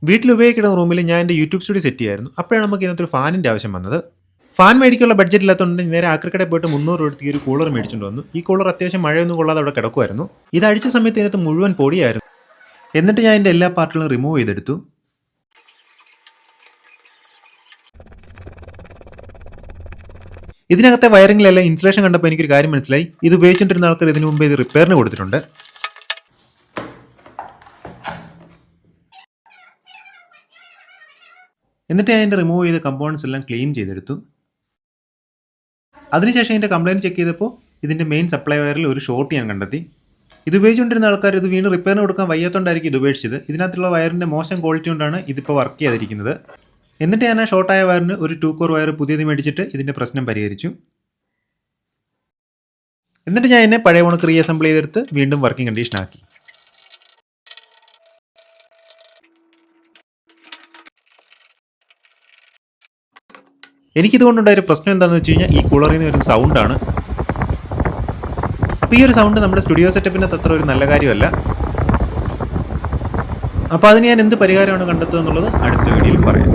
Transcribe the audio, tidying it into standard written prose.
വീട്ടിൽ ഉപയോഗിക്കുന്ന റൂമിൽ ഞാൻ എൻ്റെ യൂട്യൂബ് സ്റ്റുഡിയോ സെറ്റ് ചെയ്യായിരുന്നു. അപ്പോഴാണ് നമുക്ക് ഇതിനകത്ത് ഒരു ഫാനിൻ്റെ ആവശ്യം വന്നത്. ഫാൻ മേടിക്കാനുള്ള ബഡ്ജറ്റ് ഇല്ലാത്തതുകൊണ്ട് നേരെ ആക്രിക്കടയിൽ പോയിട്ട് 300 രൂപ കൊടുത്ത് ഈ ഒരു കൂളർ മേടിച്ചുകൊണ്ട് വന്നു. ഈ കൂളർ അത്യാവശ്യം മഴയൊന്നും കൊള്ളാതെ അവിടെ കിടക്കുമായിരുന്നു. ഇത് അടിച്ച സമയത്ത് ഇതിനകത്ത് മുഴുവൻ പൊടിയായിരുന്നു. എന്നിട്ട് ഞാൻ എൻ്റെ എല്ലാ പാർട്ടുകളും റിമൂവ് ചെയ്തെടുത്തു. ഇതിനകത്തെ വയറിങ്ങിലെല്ലാം ഇൻസുലേഷൻ കണ്ടപ്പോൾ എനിക്കൊരു കാര്യം മനസ്സിലായി. ഇത് ഉപയോഗിച്ചുകൊണ്ടിരുന്ന ആൾക്കാർ ഇതിനു മുമ്പ് ഇത് റിപ്പയറിന് കൊടുത്തിട്ടുണ്ട്. എന്നിട്ട് ഞാൻ അതിൻ്റെ റിമൂവ് ചെയ്ത കമ്പോണൻസ് എല്ലാം ക്ലീൻ ചെയ്തെടുത്തു. അതിനുശേഷം ഇതിൻ്റെ കംപ്ലയിൻറ്റ് ചെക്ക് ചെയ്തപ്പോൾ ഇതിൻ്റെ മെയിൻ സപ്ലൈ വയറിൽ ഒരു ഷോർട്ട് ഞാൻ കണ്ടെത്തി. ഇത് ഉപയോഗിച്ചുകൊണ്ടിരുന്ന ആൾക്കാർ ഇത് വീണ്ടും റിപ്പയറിന് കൊടുക്കാൻ വയ്യാത്തതുകൊണ്ടായിരിക്കും ഇത് ഉപേക്ഷിച്ചത്. ഇതിനകത്തുള്ള വയറിൻ്റെ മോശം ക്വാളിറ്റി കൊണ്ടാണ് ഇതിപ്പോൾ വർക്ക് ചെയ്യാതിരിക്കുന്നത്. എന്നിട്ട് ഞാൻ ആ ഷോർട്ടായ വയറിന് ഒരു 2 കോർ വയർ പുതിയത് മേടിച്ചിട്ട് ഇതിൻ്റെ പ്രശ്നം പരിഹരിച്ചു. എന്നിട്ട് ഞാൻ എന്നെ പഴയ കണക്ക് റീഅസംബിൾ ചെയ്തെടുത്ത് വീണ്ടും വർക്കിംഗ് കണ്ടീഷൻ ആക്കി. എനിക്കിതുകൊണ്ടുണ്ടായൊരു പ്രശ്നം എന്താണെന്ന് വെച്ച് കഴിഞ്ഞാൽ ഈ കൂളറിൽ നിന്ന് വരുന്ന സൗണ്ടാണ്. അപ്പോൾ ഈ ഒരു സൗണ്ട് നമ്മുടെ സ്റ്റുഡിയോ സെറ്റപ്പിനകത്ത് അത്ര ഒരു നല്ല കാര്യമല്ല. അപ്പോൾ അതിന് ഞാൻ എന്ത് പരിഹാരമാണ് കണ്ടെത്തുക എന്നുള്ളത് അടുത്ത വീഡിയോയിൽ പറയാം.